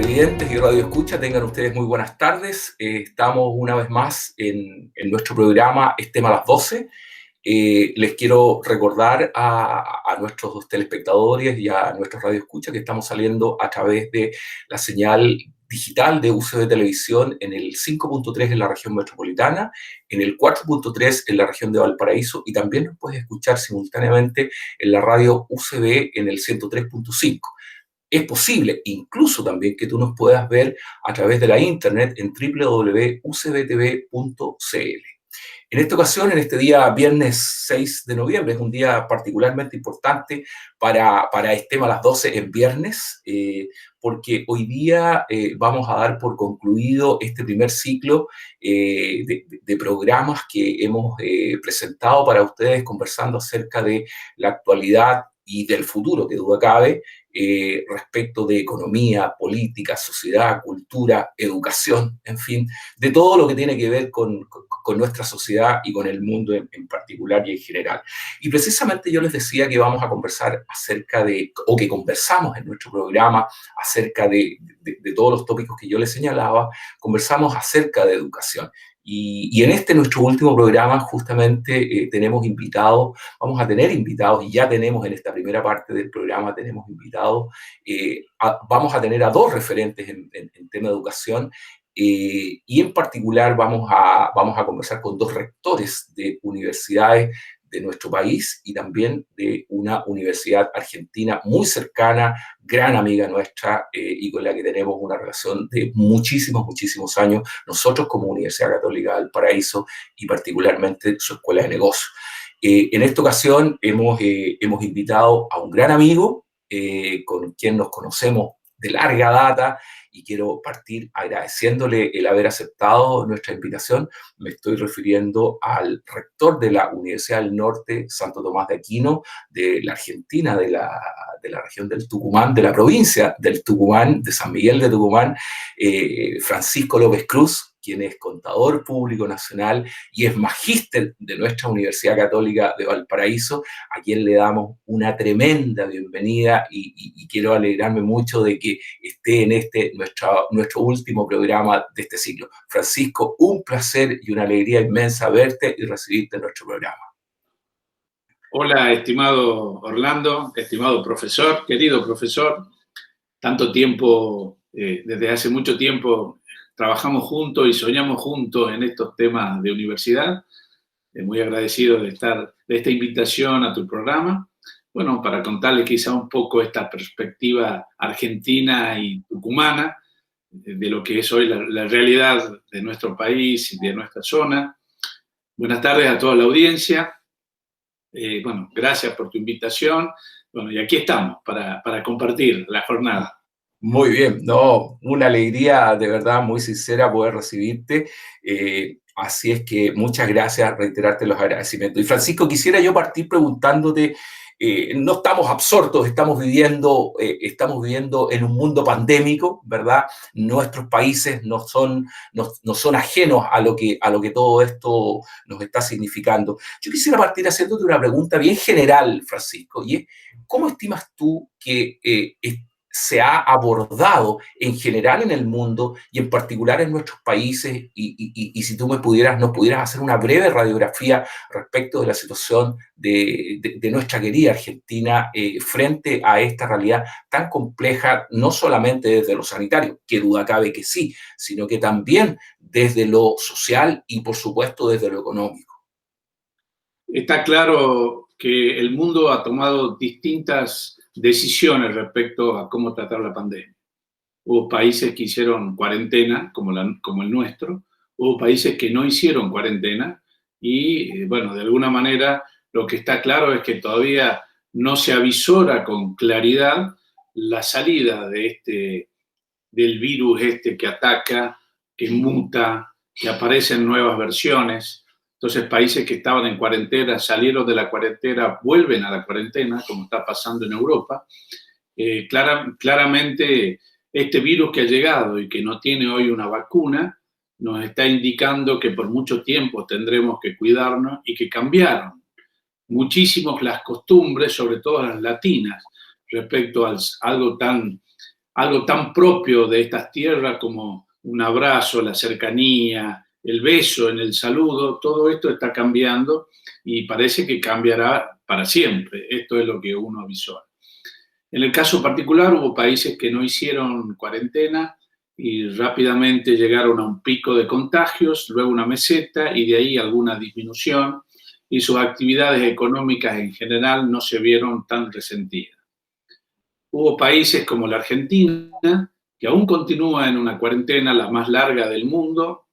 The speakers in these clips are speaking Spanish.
televidentes y radio escucha, tengan ustedes muy buenas tardes. Estamos una vez más en nuestro programa Estema a las 12. Les quiero recordar a nuestros telespectadores y a nuestros radio escucha que estamos saliendo a través de la señal digital de UCB Televisión en el 5.3 en la región metropolitana, en el 4.3 en la región de Valparaíso, y también nos puedes escuchar simultáneamente en la radio UCB en el 103.5. Es posible incluso también que tú nos puedas ver a través de la internet en www.ucbtv.cl. En esta ocasión, en este día viernes 6 de noviembre, es un día particularmente importante para Estema a las 12 en viernes, porque hoy día vamos a dar por concluido este primer ciclo de programas que hemos presentado para ustedes, conversando acerca de la actualidad y del futuro, que duda cabe, respecto de economía, política, sociedad, cultura, educación, en fin, de todo lo que tiene que ver con nuestra sociedad y con el mundo en particular y en general. Y precisamente yo les decía que vamos a conversar acerca de, o que conversamos en nuestro programa acerca de todos los tópicos que yo les señalaba, conversamos acerca de educación. Y en este nuestro último programa justamente vamos a tener invitados, y ya tenemos en esta primera parte del programa, tenemos invitados, vamos a tener a dos referentes en tema de educación, y en particular vamos a conversar con dos rectores de universidades de nuestro país y también de una universidad argentina muy cercana, gran amiga nuestra, y con la que tenemos una relación de muchísimos, muchísimos años, nosotros como Universidad Católica del Paraíso y particularmente su Escuela de Negocios. En esta ocasión hemos invitado a un gran amigo con quien nos conocemos de larga data, y quiero partir agradeciéndole el haber aceptado nuestra invitación. Me estoy refiriendo al rector de la Universidad del Norte, Santo Tomás de Aquino, de la Argentina, de la región del Tucumán, de la provincia del Tucumán, de San Miguel de Tucumán, Francisco López Cruz, quien es contador público nacional y es magíster de nuestra Universidad Católica de Valparaíso, a quien le damos una tremenda bienvenida, y quiero alegrarme mucho de que esté en nuestro último programa de este ciclo. Francisco, un placer y una alegría inmensa verte y recibirte en nuestro programa. Hola, estimado Orlando, estimado profesor, querido profesor. Tanto tiempo, desde hace mucho tiempo, trabajamos juntos y soñamos juntos en estos temas de universidad. Muy agradecido de esta invitación a tu programa. Bueno, para contarles quizá un poco esta perspectiva argentina y tucumana de lo que es hoy la realidad de nuestro país y de nuestra zona. Buenas tardes a toda la audiencia. Bueno, gracias por tu invitación. Bueno, y aquí estamos para compartir la jornada. Muy bien, no, una alegría de verdad muy sincera poder recibirte. Así es que muchas gracias, reiterarte los agradecimientos. Y Francisco, quisiera yo partir preguntándote, no estamos absortos, estamos viviendo en un mundo pandémico, ¿verdad? Nuestros países no son ajenos a lo que todo esto nos está significando. Yo quisiera partir haciéndote una pregunta bien general, Francisco, y es, ¿cómo estimas tú que se ha abordado en general en el mundo y en particular en nuestros países, y si tú nos pudieras hacer una breve radiografía respecto de la situación de nuestra querida Argentina frente a esta realidad tan compleja, no solamente desde lo sanitario, que duda cabe que sí, sino que también desde lo social y por supuesto desde lo económico? Está claro que el mundo ha tomado distintas decisiones respecto a cómo tratar la pandemia. Hubo países que hicieron cuarentena, como el nuestro, hubo países que no hicieron cuarentena y, bueno, de alguna manera lo que está claro es que todavía no se avisora con claridad la salida del virus que ataca, que muta, que aparecen nuevas versiones. Entonces, países que estaban en cuarentena, salieron de la cuarentena, vuelven a la cuarentena, como está pasando en Europa. Claramente, este virus que ha llegado y que no tiene hoy una vacuna, nos está indicando que por mucho tiempo tendremos que cuidarnos y que cambiaron muchísimo las costumbres, sobre todo las latinas, respecto a algo tan algo tan propio de estas tierras como un abrazo, la cercanía, el beso en el saludo, todo esto está cambiando y parece que cambiará para siempre. Esto es lo que uno avisó. En el caso particular hubo países que no hicieron cuarentena y rápidamente llegaron a un pico de contagios, luego una meseta y de ahí alguna disminución y sus actividades económicas en general no se vieron tan resentidas. Hubo países como la Argentina, que aún continúa en una cuarentena la más larga del mundo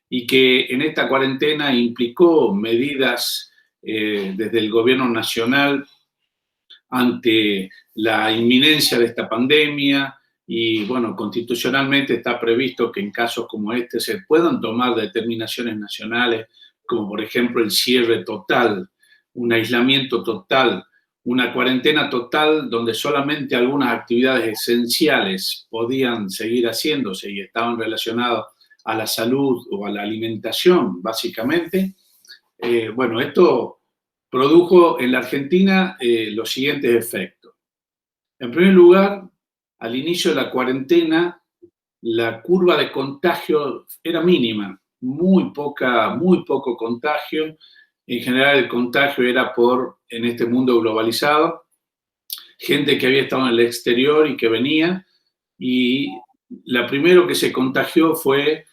y que en esta cuarentena implicó medidas desde el gobierno nacional ante la inminencia de esta pandemia y, bueno, constitucionalmente está previsto que en casos como este se puedan tomar determinaciones nacionales, como por ejemplo el cierre total, un aislamiento total, una cuarentena total donde solamente algunas actividades esenciales podían seguir haciéndose y estaban relacionadas a la salud o a la alimentación, básicamente. Bueno, esto produjo en la Argentina los siguientes efectos. En primer lugar, al inicio de la cuarentena, la curva de contagio era mínima, muy poco contagio. En general, el contagio era en este mundo globalizado, gente que había estado en el exterior y que venía, y la primero que se contagió fue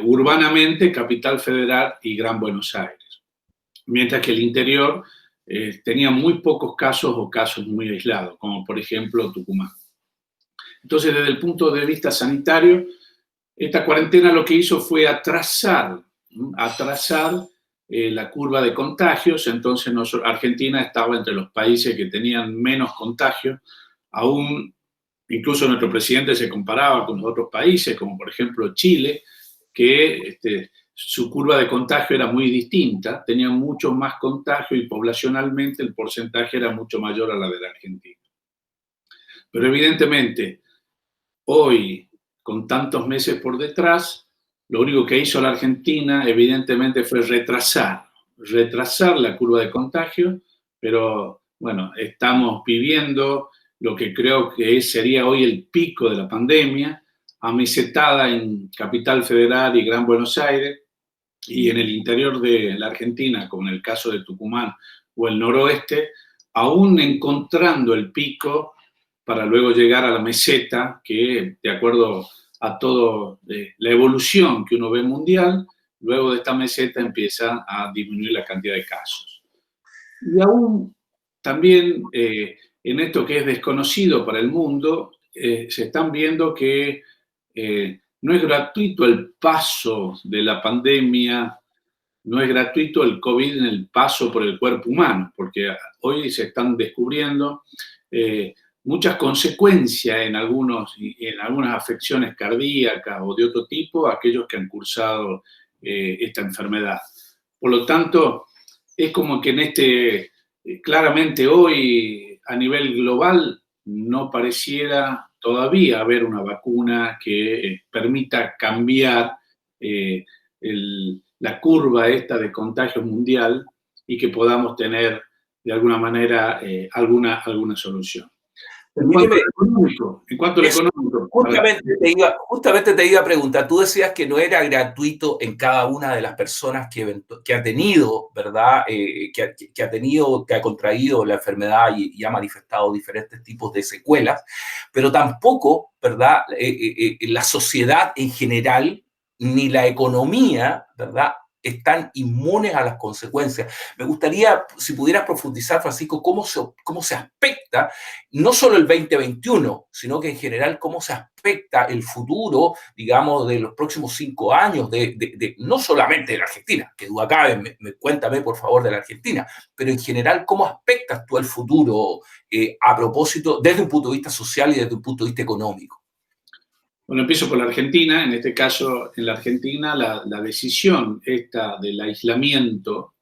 urbanamente Capital Federal y Gran Buenos Aires, mientras que el interior tenía muy pocos casos o casos muy aislados, como por ejemplo Tucumán. Entonces, desde el punto de vista sanitario, esta cuarentena lo que hizo fue atrasar la curva de contagios. Entonces, Argentina estaba entre los países que tenían menos contagios. Aún, incluso nuestro presidente se comparaba con los otros países, como por ejemplo Chile, que su curva de contagio era muy distinta, tenía mucho más contagio y poblacionalmente el porcentaje era mucho mayor a la de la Argentina. Pero evidentemente, hoy, con tantos meses por detrás, lo único que hizo la Argentina evidentemente fue retrasar la curva de contagio, pero bueno, estamos viviendo lo que creo que sería hoy el pico de la pandemia, amesetada en Capital Federal y Gran Buenos Aires, y en el interior de la Argentina, como en el caso de Tucumán o el noroeste, aún encontrando el pico para luego llegar a la meseta, que de acuerdo a toda la evolución que uno ve mundial, luego de esta meseta empieza a disminuir la cantidad de casos. Y aún también en esto que es desconocido para el mundo, se están viendo que no es gratuito el paso de la pandemia, no es gratuito el COVID en el paso por el cuerpo humano, porque hoy se están descubriendo muchas consecuencias en algunas afecciones cardíacas o de otro tipo a aquellos que han cursado esta enfermedad. Por lo tanto, es como que claramente hoy a nivel global no pareciera todavía haber una vacuna que permita cambiar la curva esta de contagio mundial y que podamos tener de alguna manera alguna solución. En cuanto al económico. Justamente te iba a preguntar, tú decías que no era gratuito en cada una de las personas que ha tenido, ¿verdad? Que ha contraído la enfermedad y ha manifestado diferentes tipos de secuelas, pero tampoco, ¿verdad? La sociedad en general ni la economía, ¿verdad?, están inmunes a las consecuencias. Me gustaría, si pudieras profundizar, Francisco, cómo se aspecta no solo el 2021, sino que en general cómo se aspecta el futuro, digamos, de los próximos 5 años, no solamente de la Argentina, que duda cabe, cuéntame por favor de la Argentina, pero en general, ¿cómo aspectas tú el futuro a propósito, desde un punto de vista social y desde un punto de vista económico? Bueno, empiezo por la Argentina. En este caso, en la Argentina, la decisión esta del aislamiento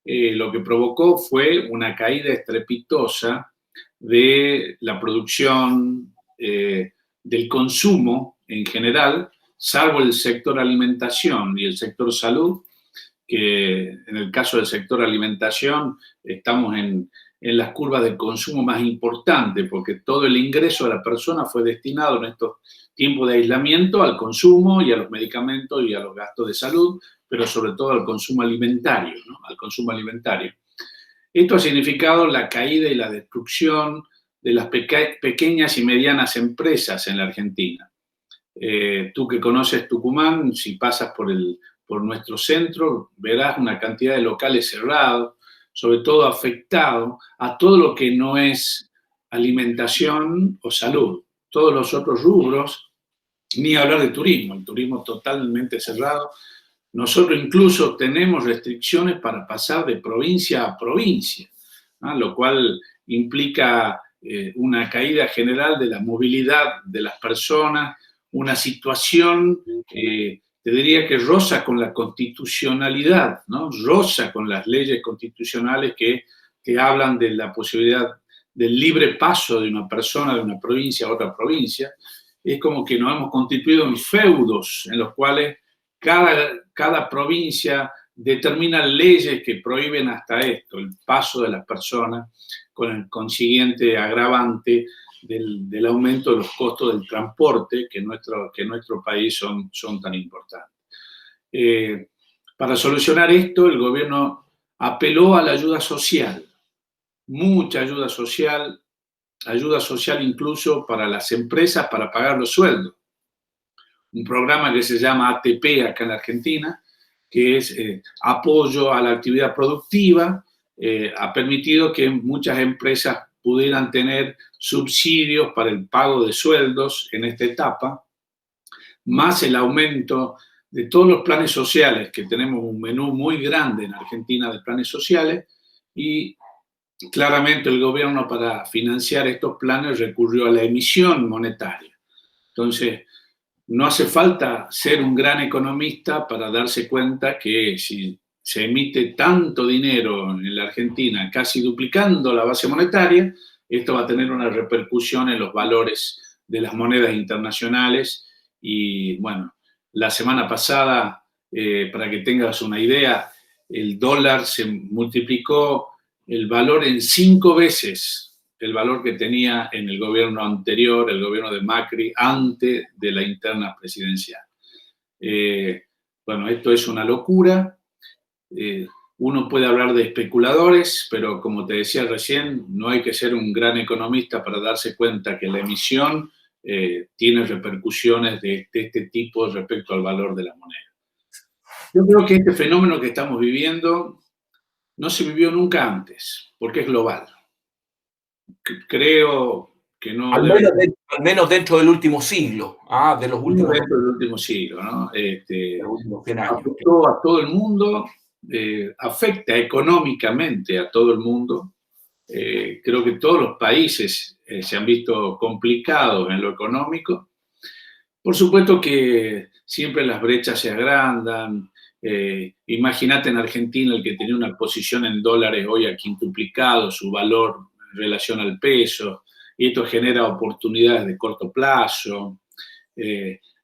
lo que provocó fue una caída estrepitosa de la producción, del consumo en general, salvo el sector alimentación y el sector salud, que en el caso del sector alimentación estamos en en las curvas de consumo más importantes, porque todo el ingreso de la persona fue destinado en estos tiempos de aislamiento al consumo y a los medicamentos y a los gastos de salud, pero sobre todo al consumo alimentario, ¿no? Al consumo alimentario. Esto ha significado la caída y la destrucción de las pequeñas y medianas empresas en la Argentina. Tú que conoces Tucumán, si pasas por nuestro centro, verás una cantidad de locales cerrados, sobre todo afectado a todo lo que no es alimentación o salud. Todos los otros rubros, ni hablar de turismo, el turismo totalmente cerrado. Nosotros incluso tenemos restricciones para pasar de provincia a provincia, ¿no? Lo cual implica una caída general de la movilidad de las personas, una situación, te diría que roza con la constitucionalidad, ¿no? Roza con las leyes constitucionales que hablan de la posibilidad del libre paso de una persona de una provincia a otra provincia. Es como que nos hemos constituido en feudos en los cuales cada provincia determina leyes que prohíben hasta esto, el paso de las personas, con el consiguiente agravante del aumento de los costos del transporte que en nuestro país son tan importantes. Para solucionar esto, el gobierno apeló a la ayuda social, mucha ayuda social incluso para las empresas para pagar los sueldos. Un programa que se llama ATP acá en la Argentina, que es apoyo a la actividad productiva, ha permitido que muchas empresas pudieran tener subsidios para el pago de sueldos en esta etapa, más el aumento de todos los planes sociales, que tenemos un menú muy grande en Argentina de planes sociales, y claramente el gobierno para financiar estos planes recurrió a la emisión monetaria. Entonces, no hace falta ser un gran economista para darse cuenta que si se emite tanto dinero en la Argentina, casi duplicando la base monetaria, esto va a tener una repercusión en los valores de las monedas internacionales. Y bueno, la semana pasada, para que tengas una idea, el dólar se multiplicó el valor en 5 veces el valor que tenía en el gobierno anterior, el gobierno de Macri, antes de la interna presidencial. Bueno, esto es una locura. Uno puede hablar de especuladores, pero como te decía recién, no hay que ser un gran economista para darse cuenta que la emisión tiene repercusiones de este tipo respecto al valor de la moneda. Yo creo que este fenómeno que estamos viviendo no se vivió nunca antes, porque es global. Creo que no... Al menos dentro del último siglo, de los últimos... Dentro del último siglo, ¿no? Los últimos 100 años. Afectó a todo el mundo, afecta económicamente a todo el mundo. Creo que todos los países se han visto complicados en lo económico. Por supuesto que siempre las brechas se agrandan. Imagínate en Argentina el que tenía una posición en dólares hoy ha quintuplicado su valor en relación al peso, y esto genera oportunidades de corto plazo.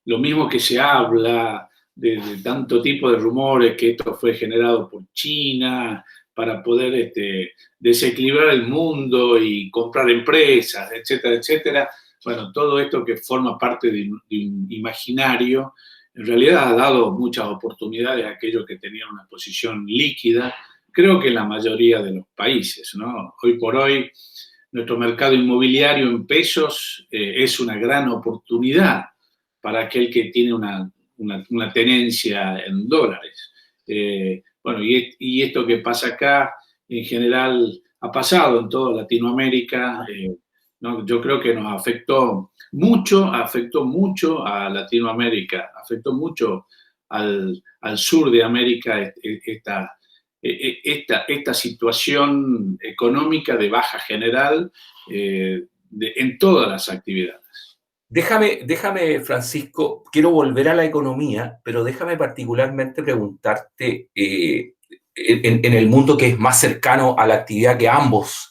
Lo mismo que se habla de tanto tipo de rumores que esto fue generado por China para poder desequilibrar el mundo y comprar empresas, etcétera, etcétera. Bueno, todo esto que forma parte de un imaginario, en realidad ha dado muchas oportunidades a aquellos que tenían una posición líquida, creo que en la mayoría de los países, ¿no? Hoy por hoy, nuestro mercado inmobiliario en pesos es una gran oportunidad para aquel que tiene una tenencia en dólares. Bueno, y esto que pasa acá, en general, ha pasado en toda Latinoamérica, ¿no? Yo creo que nos afectó mucho a Latinoamérica, afectó mucho al sur de América esta situación económica de baja general en todas las actividades. Déjame, Francisco, quiero volver a la economía, pero déjame particularmente preguntarte, en el mundo que es más cercano a la actividad que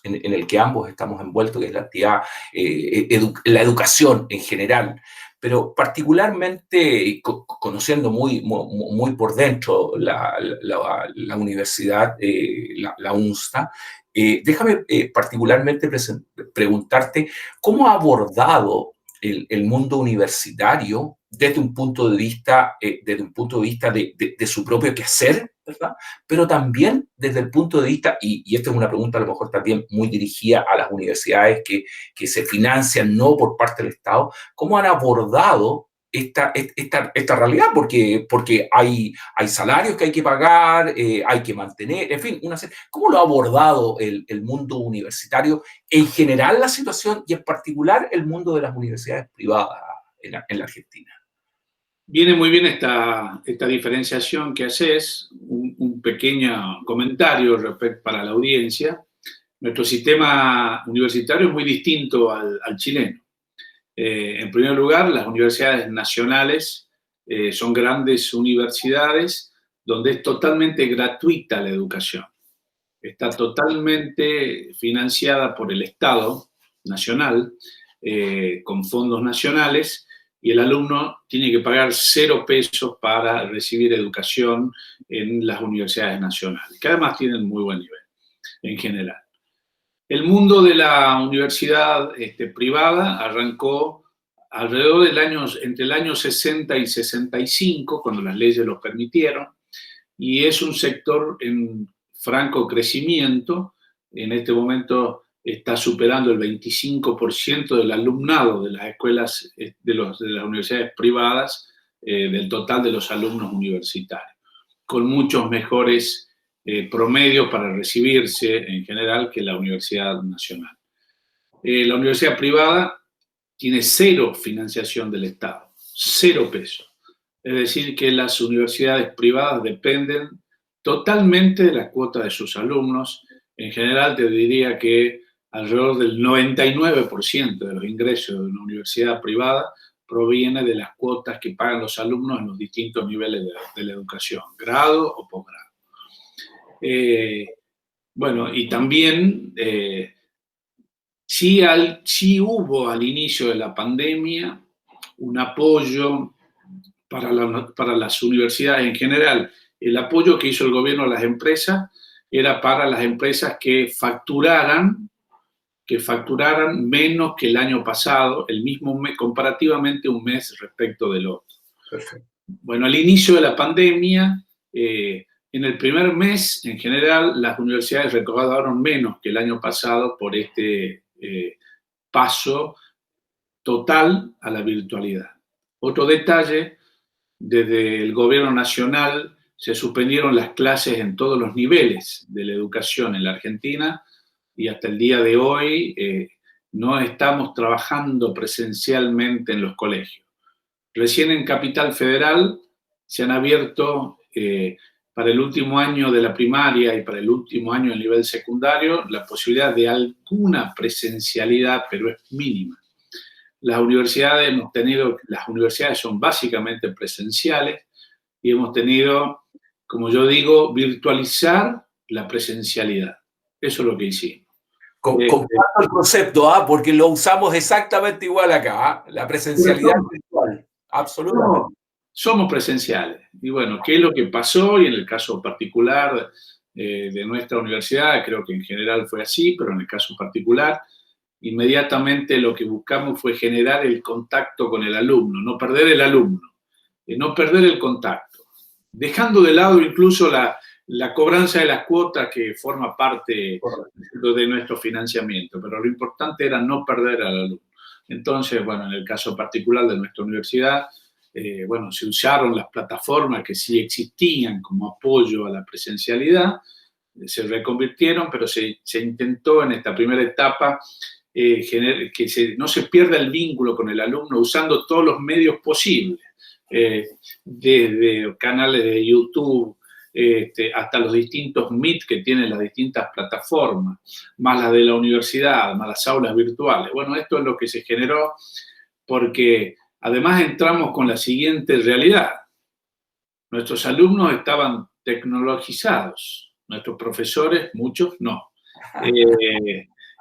en el que ambos estamos envueltos, que es la actividad, la educación en general, pero particularmente conociendo muy por dentro la universidad, la UNSTA, Déjame particularmente preguntarte cómo ha abordado el mundo universitario desde un punto de vista, de su propio quehacer, ¿verdad? Pero también desde el punto de vista, y esta es una pregunta a lo mejor también muy dirigida a las universidades que se financian no por parte del Estado, ¿cómo han abordado esta realidad? Porque hay salarios que hay que pagar, hay que mantener, en fin, ¿cómo lo ha abordado el mundo universitario en general la situación y en particular el mundo de las universidades privadas en la Argentina? Viene muy bien esta diferenciación que haces, un pequeño comentario para la audiencia. Nuestro sistema universitario es muy distinto al chileno. En primer lugar, las universidades nacionales son grandes universidades donde es totalmente gratuita la educación. Está totalmente financiada por el Estado nacional, con fondos nacionales, y el alumno tiene que pagar 0 pesos para recibir educación en las universidades nacionales, que además tienen muy buen nivel en general. El mundo de la universidad privada arrancó alrededor entre el año 60 y 65, cuando las leyes lo permitieron, y es un sector en franco crecimiento. En este momento está superando el 25% del alumnado de las escuelas, de las universidades privadas, del total de los alumnos universitarios, con muchos mejores promedios para recibirse en general que la Universidad Nacional. La universidad privada tiene 0 financiación del Estado, 0 pesos. Es decir, que las universidades privadas dependen totalmente de la cuota de sus alumnos. En general, te diría que alrededor del 99% de los ingresos de una universidad privada proviene de las cuotas que pagan los alumnos en los distintos niveles de la educación, grado o posgrado. Bueno, y también sí hubo al inicio de la pandemia un apoyo para las universidades en general. El apoyo que hizo el gobierno a las empresas era para las empresas que facturaran menos que el año pasado, el mismo mes, comparativamente un mes respecto del otro. Perfecto. Bueno, al inicio de la pandemia, en el primer mes, en general, las universidades recaudaron menos que el año pasado por este paso total a la virtualidad. Otro detalle, desde el gobierno nacional se suspendieron las clases en todos los niveles de la educación en la Argentina y hasta el día de hoy no estamos trabajando presencialmente en los colegios. Recién en Capital Federal se han abierto para el último año de la primaria y para el último año del nivel secundario la posibilidad de alguna presencialidad, pero es mínima. Las universidades son básicamente presenciales y hemos tenido, como yo digo, virtualizar la presencialidad. Eso es lo que hicimos. Comparto el concepto, porque lo usamos exactamente igual acá, la presencialidad virtual, absolutamente. No, somos presenciales. Y bueno, ¿qué es lo que pasó? Y en el caso particular de nuestra universidad, creo que en general fue así, pero en el caso particular, inmediatamente lo que buscamos fue generar el contacto con el alumno, no perder el alumno, no perder el contacto, dejando de lado incluso la cobranza de las cuotas que forma parte de nuestro financiamiento, pero lo importante era no perder al alumno. Entonces, bueno, en el caso particular de nuestra universidad, bueno, se usaron las plataformas que sí existían como apoyo a la presencialidad, se reconvirtieron, pero se intentó en esta primera etapa que no se pierda el vínculo con el alumno usando todos los medios posibles, desde canales de YouTube hasta los distintos Meet que tienen las distintas plataformas, más las de la universidad, más las aulas virtuales. Bueno, esto es lo que se generó porque además entramos con la siguiente realidad. Nuestros alumnos estaban tecnologizados, nuestros profesores, muchos no.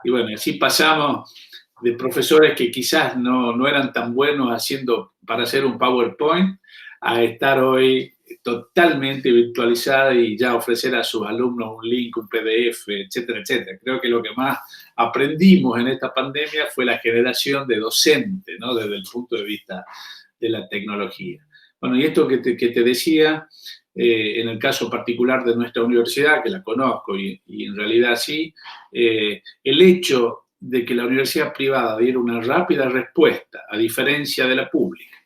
Y bueno, así pasamos de profesores que quizás no eran tan buenos para hacer un PowerPoint a estar hoy totalmente virtualizada y ya ofrecer a sus alumnos un link, un PDF, etcétera, etcétera. Creo que lo que más aprendimos en esta pandemia fue la generación de docentes, ¿no? Desde el punto de vista de la tecnología. Bueno, y esto que te decía, en el caso particular de nuestra universidad, que la conozco y en realidad sí, el hecho de que la universidad privada diera una rápida respuesta, a diferencia de la pública,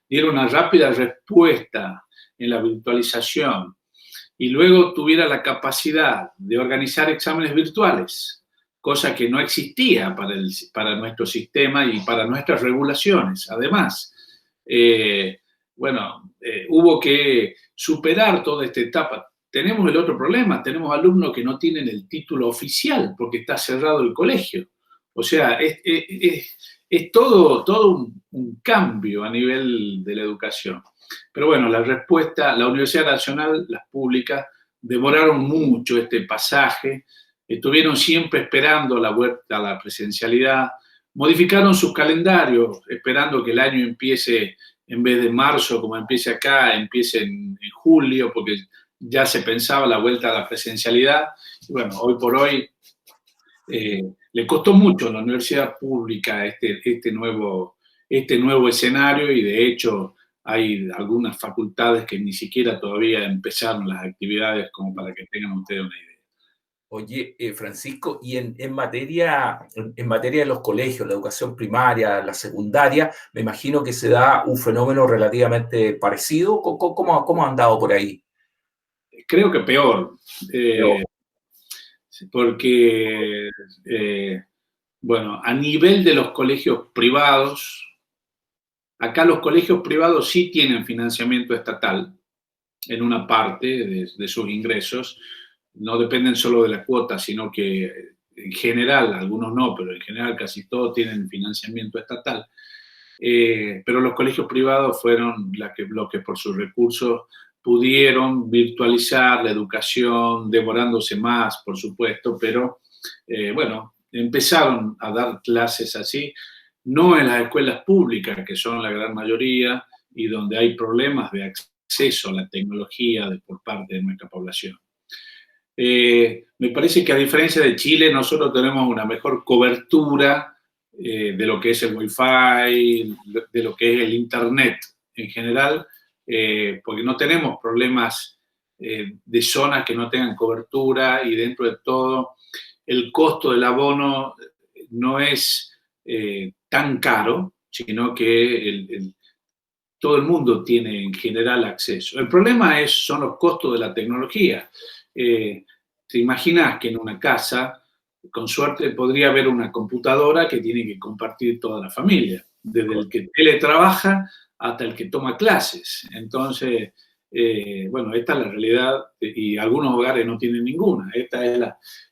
diera una rápida respuesta en la virtualización y luego tuviera la capacidad de organizar exámenes virtuales, cosa que no existía para nuestro sistema y para nuestras regulaciones. Además, hubo que superar toda esta etapa. Tenemos el otro problema, tenemos alumnos que no tienen el título oficial porque está cerrado el colegio. O sea, es todo un cambio a nivel de la educación. Pero bueno, la respuesta, la Universidad Nacional, las públicas, demoraron mucho este pasaje, estuvieron siempre esperando la vuelta a la presencialidad, modificaron sus calendarios, esperando que el año empiece, en vez de marzo, como empiece acá, empiece en julio, porque ya se pensaba la vuelta a la presencialidad. Y bueno, hoy por hoy le costó mucho a la universidad pública este nuevo escenario y de hecho hay algunas facultades que ni siquiera todavía empezaron las actividades como para que tengan ustedes una idea. Oye, Francisco, y en materia de los colegios, la educación primaria, la secundaria, me imagino que se da un fenómeno relativamente parecido. ¿Cómo han andado por ahí? Creo que peor. Porque, bueno, a nivel de los colegios privados, acá los colegios privados sí tienen financiamiento estatal en una parte de sus ingresos, no dependen solo de la cuota, sino que en general, algunos no, pero en general casi todos tienen financiamiento estatal. Pero los colegios privados fueron los que por sus recursos pudieron virtualizar la educación, demorándose más, por supuesto, pero bueno, empezaron a dar clases así, no en las escuelas públicas, que son la gran mayoría, y donde hay problemas de acceso a la tecnología por parte de nuestra población. Me parece que a diferencia de Chile, nosotros tenemos una mejor cobertura de lo que es el Wi-Fi, de lo que es el Internet en general, porque no tenemos problemas de zonas que no tengan cobertura y dentro de todo el costo del abono no es tan caro, sino que todo el mundo tiene en general acceso. El problema son los costos de la tecnología. ¿Te imaginas que en una casa, con suerte, podría haber una computadora que tiene que compartir toda la familia, desde el que teletrabaja hasta el que toma clases? Entonces, bueno, esta es la realidad y algunos hogares no tienen ninguna.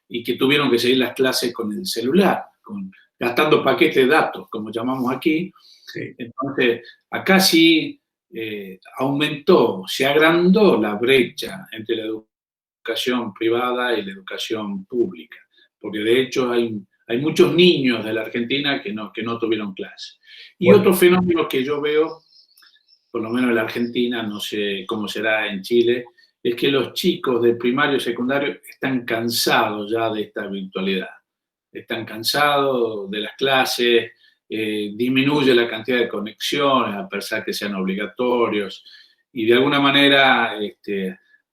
Y que tuvieron que seguir las clases con el celular, gastando paquetes de datos, como llamamos aquí. Sí. Entonces, acá sí aumentó, se agrandó la brecha entre la educación privada y la educación pública, porque de hecho hay muchos niños de la Argentina que no tuvieron clase. Y bueno, otro fenómeno que yo veo, por lo menos en la Argentina, no sé cómo será en Chile, es que los chicos de primario y secundario están cansados ya de esta virtualidad. Están cansados de las clases, disminuye la cantidad de conexiones, a pesar que sean obligatorios, y de alguna manera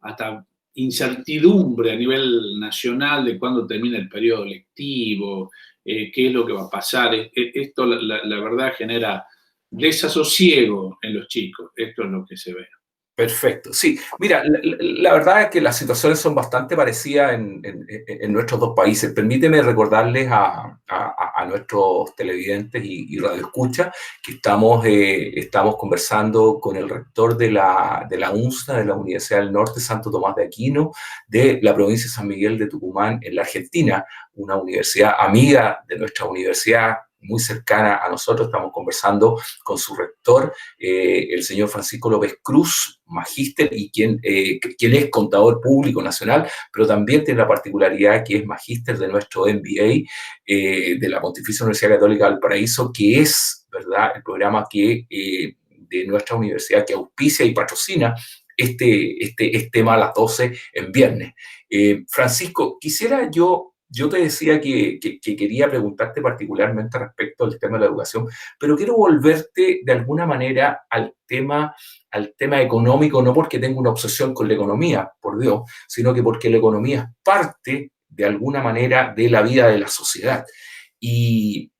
hasta incertidumbre a nivel nacional de cuándo termina el periodo lectivo, qué es lo que va a pasar. Esto, la verdad, genera desasosiego en los chicos. Esto es lo que se ve. Perfecto, sí. Mira, la verdad es que las situaciones son bastante parecidas en nuestros dos países. Permíteme recordarles a nuestros televidentes y radioescuchas que estamos conversando con el rector de la UNSA, de la Universidad del Norte, Santo Tomás de Aquino, de la provincia de San Miguel de Tucumán, en la Argentina, una universidad amiga de nuestra universidad, muy cercana a nosotros. Estamos conversando con su rector, el señor Francisco López Cruz, magíster, y quien es contador público nacional, pero también tiene la particularidad que es magíster de nuestro MBA de la Pontificia Universidad Católica de Valparaíso, que es, ¿verdad?, el programa de nuestra universidad que auspicia y patrocina este tema a las 12 en viernes. Francisco, yo te decía que quería preguntarte particularmente respecto al tema de la educación, pero quiero volverte de alguna manera al tema económico, no porque tengo una obsesión con la economía, por Dios, sino que porque la economía es parte, de alguna manera, de la vida de la sociedad. Y,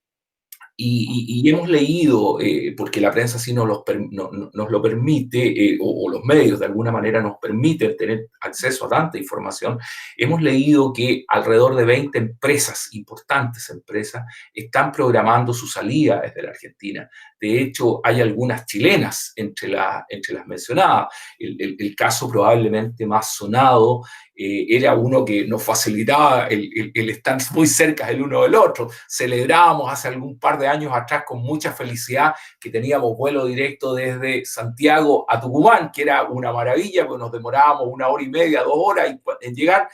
y hemos leído, porque la prensa sí nos lo permite, o los medios de alguna manera nos permiten tener acceso a tanta información, hemos leído que alrededor de 20 empresas, importantes empresas, están programando su salida desde la Argentina. De hecho, hay algunas chilenas entre las mencionadas. El caso probablemente más sonado era uno que nos facilitaba el estar muy cerca el uno del otro. Celebrábamos hace algún par de años atrás con mucha felicidad que teníamos vuelo directo desde Santiago a Tucumán, que era una maravilla, pues nos demorábamos 1 hora y media, 2 horas en llegar,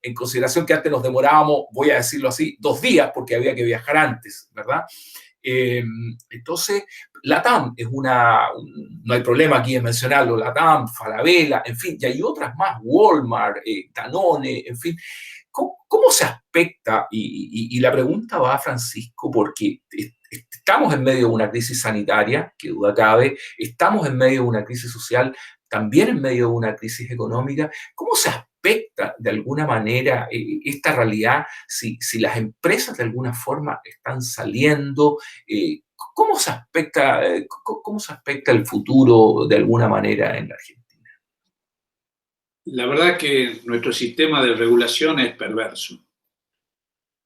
en consideración que antes nos demorábamos, voy a decirlo así, 2 días, porque había que viajar antes, ¿verdad? Entonces, LATAM es no hay problema aquí en mencionarlo, LATAM, Falabella, en fin, y hay otras más, Walmart, Danone, en fin. ¿Cómo se aspecta? Y la pregunta va a Francisco, porque estamos en medio de una crisis sanitaria, que duda cabe, estamos en medio de una crisis social, también en medio de una crisis económica. ¿Cómo se aspecta de alguna manera esta realidad si las empresas de alguna forma están saliendo? ¿Cómo se aspecta el futuro de alguna manera en la Argentina? La verdad que nuestro sistema de regulación es perverso,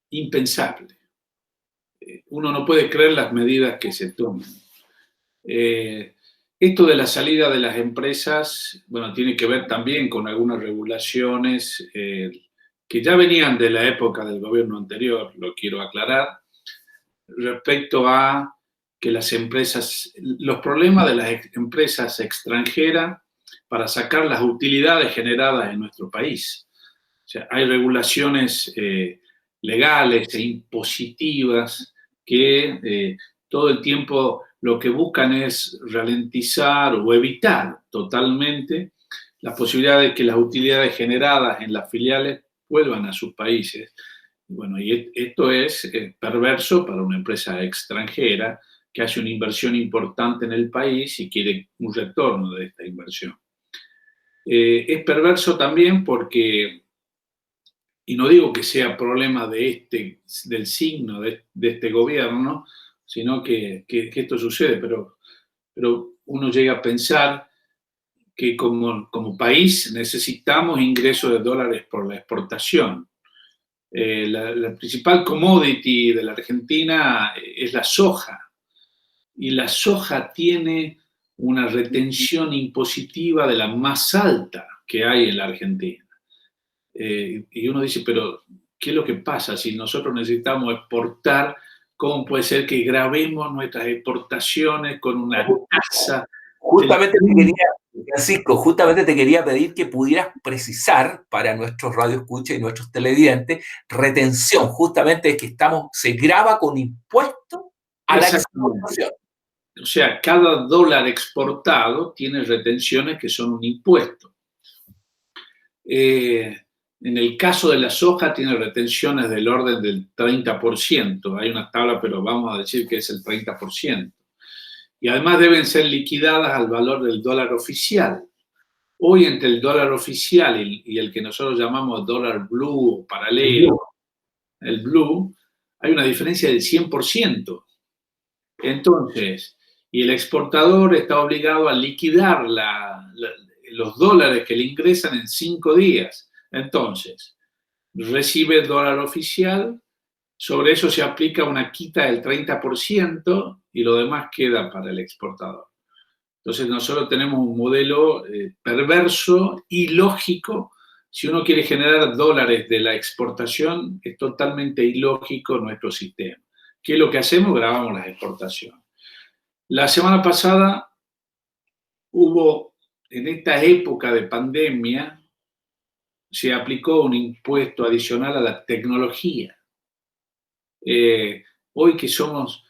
impensable. Uno no puede creer las medidas que se toman. Esto de la salida de las empresas, bueno, tiene que ver también con algunas regulaciones que ya venían de la época del gobierno anterior, lo quiero aclarar, respecto a que las empresas, los problemas de las empresas extranjeras para sacar las utilidades generadas en nuestro país. O sea, hay regulaciones legales e impositivas que todo el tiempo lo que buscan es ralentizar o evitar totalmente la posibilidad de que las utilidades generadas en las filiales vuelvan a sus países. Bueno, y esto es perverso para una empresa extranjera que hace una inversión importante en el país y quiere un retorno de esta inversión. Es perverso también porque, y no digo que sea problema del signo de este gobierno, sino que esto sucede, pero uno llega a pensar que como país necesitamos ingresos de dólares por la exportación. La principal commodity de la Argentina es la soja, y la soja tiene una retención impositiva de la más alta que hay en la Argentina. Y uno dice, pero ¿qué es lo que pasa? Si nosotros necesitamos exportar, ¿cómo puede ser que grabemos nuestras exportaciones con una tasa? Francisco, justamente te quería pedir que pudieras precisar para nuestros radioescuchas y nuestros televidentes, retención, justamente es que se graba con impuesto a la exportación. O sea, cada dólar exportado tiene retenciones que son un impuesto. En el caso de la soja tiene retenciones del orden del 30%. Hay una tabla, pero vamos a decir que es el 30%. Y además deben ser liquidadas al valor del dólar oficial. Hoy entre el dólar oficial y el que nosotros llamamos dólar blue o paralelo, el blue, hay una diferencia del 100%. Entonces, y el exportador está obligado a liquidar los dólares que le ingresan en 5 días. Entonces, recibe el dólar oficial, sobre eso se aplica una quita del 30% y lo demás queda para el exportador. Entonces, nosotros tenemos un modelo perverso, ilógico. Si uno quiere generar dólares de la exportación, es totalmente ilógico nuestro sistema. ¿Qué es lo que hacemos? Grabamos las exportaciones. La semana pasada hubo, en esta época de pandemia, se aplicó un impuesto adicional a la tecnología. Hoy que estamos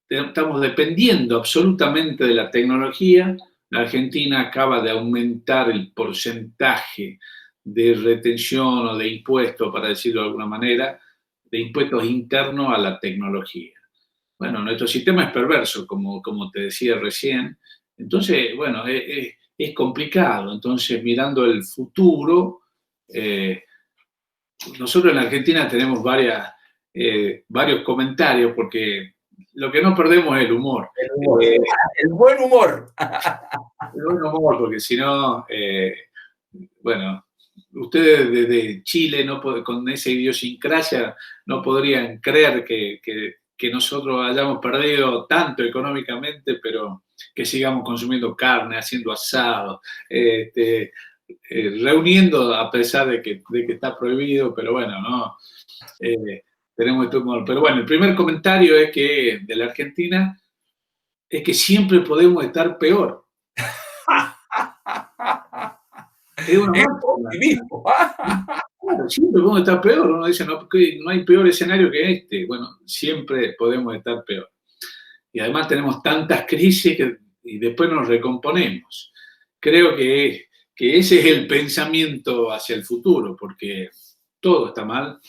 dependiendo absolutamente de la tecnología, la Argentina acaba de aumentar el porcentaje de retención o de impuestos, para decirlo de alguna manera, de impuestos internos a la tecnología. Bueno, nuestro sistema es perverso, como te decía recién. Entonces, bueno, es complicado. Entonces, mirando el futuro, eh, nosotros en Argentina tenemos varios comentarios porque lo que no perdemos es el humor. El humor. El buen humor. El buen humor, porque si no, bueno, ustedes desde Chile, con esa idiosincrasia, no podrían creer que nosotros hayamos perdido tanto económicamente, pero que sigamos consumiendo carne, haciendo asado, reuniendo a pesar de que está prohibido, pero bueno, no. Tenemos este humor. Pero bueno, el primer comentario es que de la Argentina es que siempre podemos estar peor. Es una Es máxima. optimismo. Claro, siempre podemos estar peor. Uno dice, no, porque no hay peor escenario que este. Bueno, siempre podemos estar peor. Y además tenemos tantas crisis y después nos recomponemos. Creo que ese es el pensamiento hacia el futuro, porque todo está mal.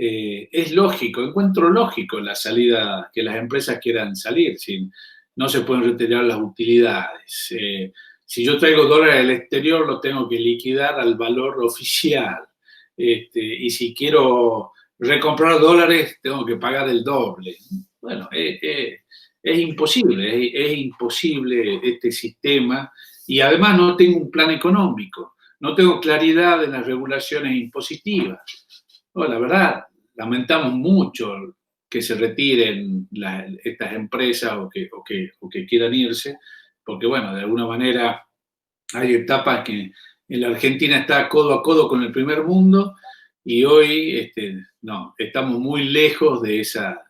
Es lógico, encuentro lógico la salida, que las empresas quieran salir, no se pueden retirar las utilidades. Si yo traigo dólares del exterior, los tengo que liquidar al valor oficial. Y si quiero recomprar dólares, tengo que pagar el doble. Bueno, es imposible, es imposible este sistema. Y además no tengo un plan económico, no tengo claridad en las regulaciones impositivas. No, la verdad, lamentamos mucho que se retiren estas empresas o que quieran irse, porque bueno, de alguna manera hay etapas que en la Argentina está codo a codo con el primer mundo y hoy no, estamos muy lejos de esa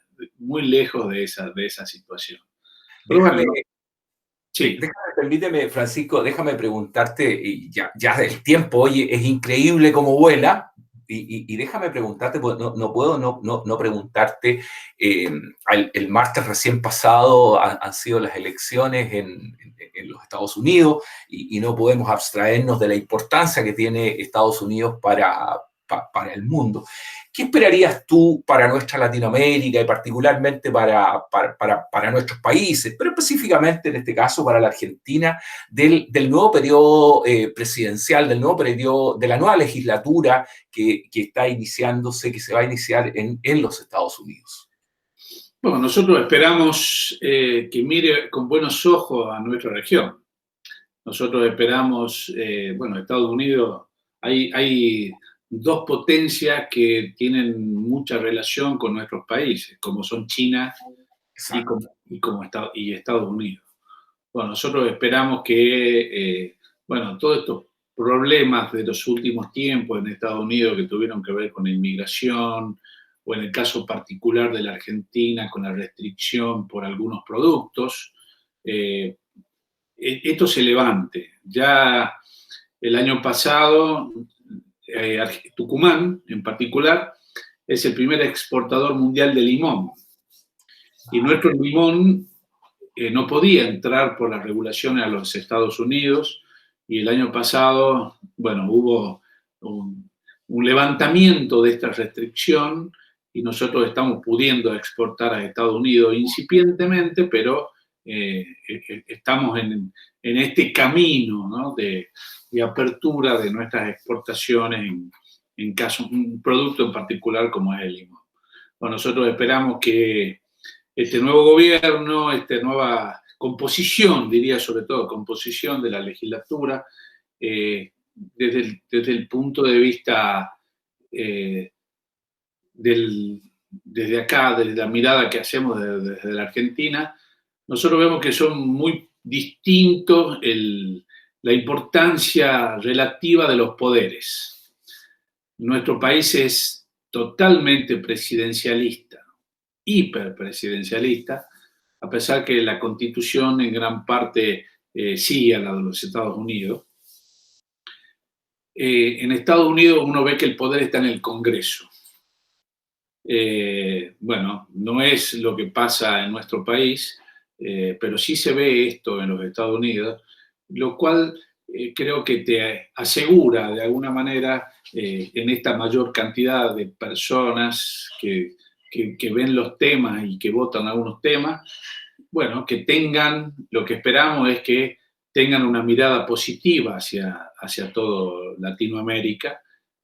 situación. Pero bueno, Déjame, sí. permíteme, Francisco, déjame preguntarte, y ya el tiempo, oye, es increíble cómo vuela, y déjame preguntarte, porque no puedo no preguntarte, el martes recién pasado han sido las elecciones en los Estados Unidos, y no podemos abstraernos de la importancia que tiene Estados Unidos para el mundo. ¿Qué esperarías tú para nuestra Latinoamérica y particularmente para nuestros países, pero específicamente en este caso para la Argentina, del nuevo periodo presidencial, del nuevo periodo, de la nueva legislatura que está iniciándose, que se va a iniciar en los Estados Unidos? Bueno, nosotros esperamos que mire con buenos ojos a nuestra región. Nosotros esperamos, bueno, Estados Unidos, hay dos potencias que tienen mucha relación con nuestros países, como son China Exacto. y Estados Unidos. Bueno, nosotros esperamos que, bueno, todos estos problemas de los últimos tiempos en Estados Unidos que tuvieron que ver con la inmigración, o en el caso particular de la Argentina, con la restricción por algunos productos, esto se levante. Ya el año pasado, Tucumán en particular es el primer exportador mundial de limón. Y nuestro limón no podía entrar por las regulaciones a los Estados Unidos y el año pasado, bueno, hubo un levantamiento de esta restricción y nosotros estamos pudiendo exportar a Estados Unidos incipientemente, pero estamos en este camino, ¿no?, de apertura de nuestras exportaciones en caso, un producto en particular como es el limón. Bueno, nosotros esperamos que este nuevo gobierno, esta nueva composición, diría sobre todo, composición de la legislatura, desde el punto de vista eh, desde acá, desde la mirada que hacemos desde la Argentina, nosotros vemos que son muy distintos la importancia relativa de los poderes. Nuestro país es totalmente presidencialista, hiperpresidencialista, a pesar que la Constitución en gran parte sigue a la de los Estados Unidos. En Estados Unidos uno ve que el poder está en el Congreso. Bueno, no es lo que pasa en nuestro país, pero sí se ve esto en los Estados Unidos. lo cual creo que te asegura de alguna manera en esta mayor cantidad de personas que ven los temas y que votan algunos temas, bueno, que tengan, lo que esperamos es que tengan una mirada positiva hacia todo Latinoamérica,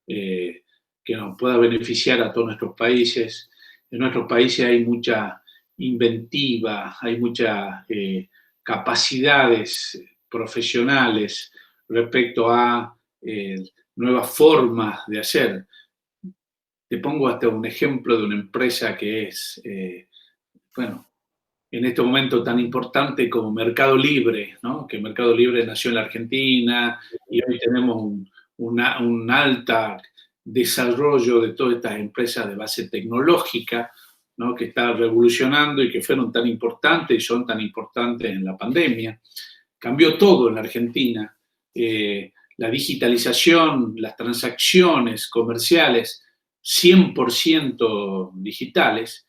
que nos pueda beneficiar a todos nuestros países. En nuestros países hay mucha inventiva, hay muchas capacidades profesionales respecto a nuevas formas de hacer. Te pongo hasta un ejemplo de una empresa que es, bueno, en este momento tan importante como Mercado Libre, ¿no? Que Mercado Libre nació en la Argentina y hoy tenemos un alta desarrollo de todas estas empresas de base tecnológica, ¿no? Que está revolucionando y que fueron tan importantes y son tan importantes en la pandemia. Cambió todo en la Argentina. La digitalización, las transacciones comerciales 100% digitales,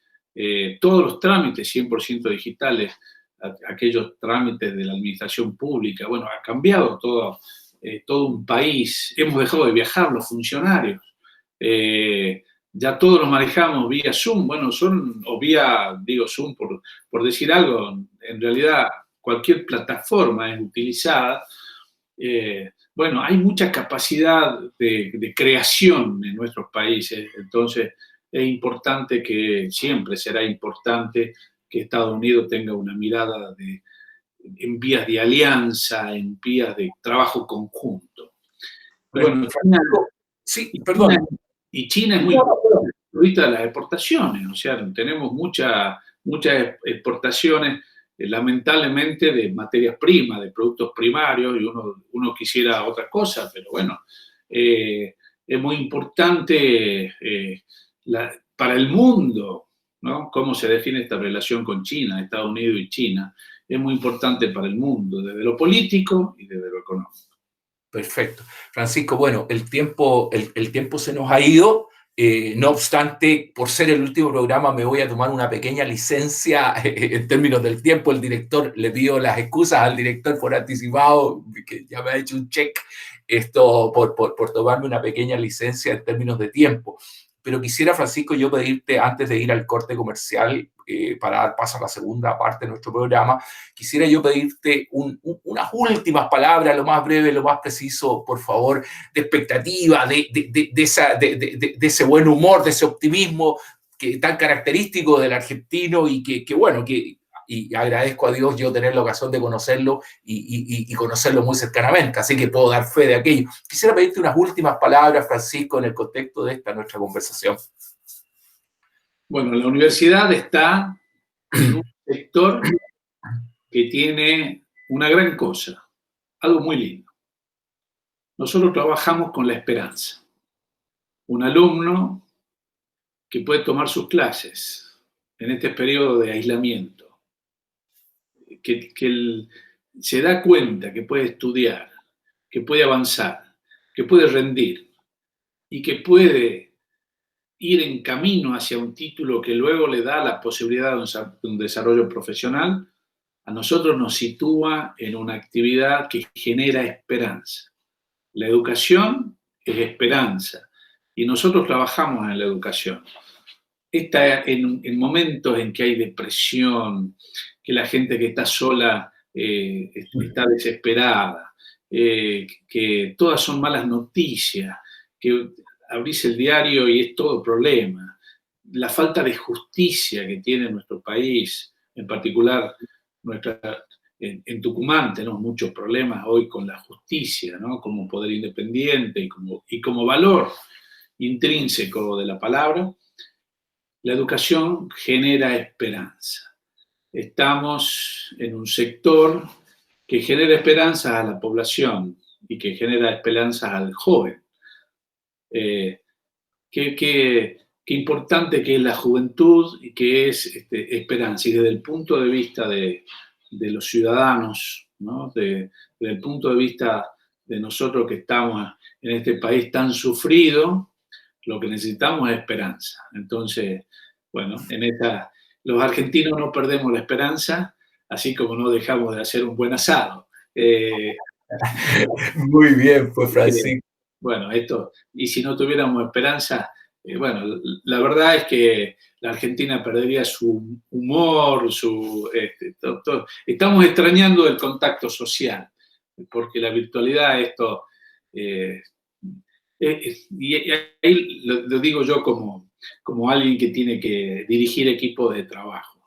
todos los trámites 100% digitales, aquellos trámites de la administración pública, bueno, ha cambiado todo un país, hemos dejado de viajar los funcionarios, ya todos los manejamos vía Zoom, bueno, o vía, digo Zoom por decir algo, en realidad cualquier plataforma es utilizada. Bueno, hay mucha capacidad de creación en nuestros países, entonces es importante siempre será importante que Estados Unidos tenga una mirada en vías de alianza, en vías de trabajo conjunto. Bueno, sí, perdón. China es muy importante ahorita las exportaciones, o sea, tenemos muchas exportaciones, lamentablemente, de materias primas, de productos primarios, y uno quisiera otra cosa, pero bueno, es muy importante para el mundo, ¿no? Cómo se define esta relación con China, Estados Unidos y China, es muy importante para el mundo, desde lo político y desde lo económico. Perfecto. Francisco, bueno, el tiempo se nos ha ido. No obstante, por ser el último programa, me voy a tomar una pequeña licencia en términos del tiempo. El director, le pido las excusas al director por anticipado, que ya me ha hecho un check, por tomarme una pequeña licencia en términos de tiempo. Pero quisiera, Francisco, yo pedirte, antes de ir al corte comercial, para dar paso a la segunda parte de nuestro programa, quisiera yo pedirte unas últimas palabras, lo más breve, lo más preciso, por favor, de expectativa, de ese buen humor, de ese optimismo tan característico del argentino y y agradezco a Dios yo tener la ocasión de conocerlo y conocerlo muy cercanamente, así que puedo dar fe de aquello. Quisiera pedirte unas últimas palabras, Francisco, en el contexto de nuestra conversación. Bueno, la universidad está en un sector que tiene una gran cosa, algo muy lindo. Nosotros trabajamos con la esperanza. Un alumno que puede tomar sus clases en este periodo de aislamiento, que se da cuenta que puede estudiar, que puede avanzar, que puede rendir y que puede ir en camino hacia un título que luego le da la posibilidad de un desarrollo profesional, a nosotros nos sitúa en una actividad que genera esperanza. La educación es esperanza y nosotros trabajamos en la educación. Está en momentos en que hay depresión, que la gente que está sola está desesperada, que todas son malas noticias, que abrís el diario y es todo problema. La falta de justicia que tiene nuestro país, en particular en Tucumán tenemos muchos problemas hoy con la justicia, ¿no? Como poder independiente y como valor intrínseco de la palabra. La educación genera esperanza. Estamos en un sector que genera esperanza a la población y que genera esperanza al joven. Qué importante que es la juventud y que es esperanza. Y desde el punto de vista de los ciudadanos, ¿no? Desde el punto de vista de nosotros que estamos en este país tan sufrido, lo que necesitamos es esperanza. Entonces, bueno, los argentinos no perdemos la esperanza, así como no dejamos de hacer un buen asado. Eh, Muy bien, pues Francisco. bueno, esto, y si no tuviéramos esperanza, bueno, la verdad es que la Argentina perdería su humor, todo. Estamos extrañando el contacto social, porque la virtualidad, esto, eh, y ahí lo digo yo como alguien que tiene que dirigir equipos de trabajo.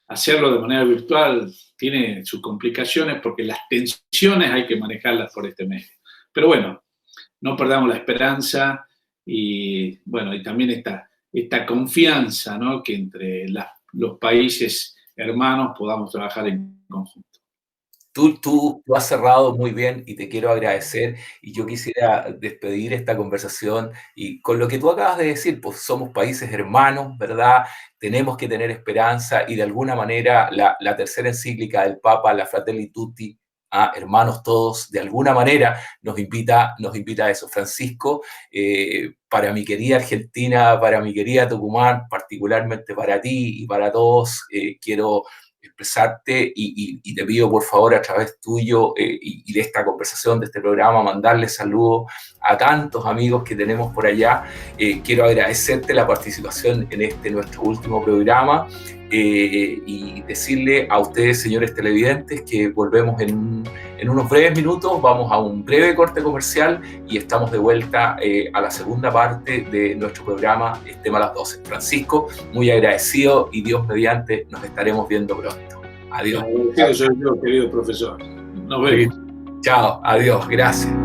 Hacerlo de manera virtual tiene sus complicaciones porque las tensiones hay que manejarlas por este medio. Pero bueno, no perdamos la esperanza y bueno, y también esta confianza, ¿no? Que entre los países hermanos podamos trabajar en conjunto. Tú has cerrado muy bien y te quiero agradecer y yo quisiera despedir esta conversación y con lo que tú acabas de decir, pues somos países hermanos, ¿verdad? Tenemos que tener esperanza y de alguna manera la tercera encíclica del Papa, la Fratelli Tutti, hermanos todos, de alguna manera nos invita a eso. Francisco, para mi querida Argentina, para mi querida Tucumán, particularmente para ti y para todos, quiero expresarte y te pido por favor a través tuyo y de esta conversación, de este programa, mandarle saludos a tantos amigos que tenemos por allá. Quiero agradecerte la participación en este nuestro último programa y decirle a ustedes, señores televidentes, que volvemos en unos breves minutos, vamos a un breve corte comercial y estamos de vuelta a la segunda parte de nuestro programa Tema a las 12. Francisco, muy agradecido y Dios mediante nos estaremos viendo pronto. Adiós. Agradecido soy yo, querido profesor. Nos vemos. Chao, adiós, gracias.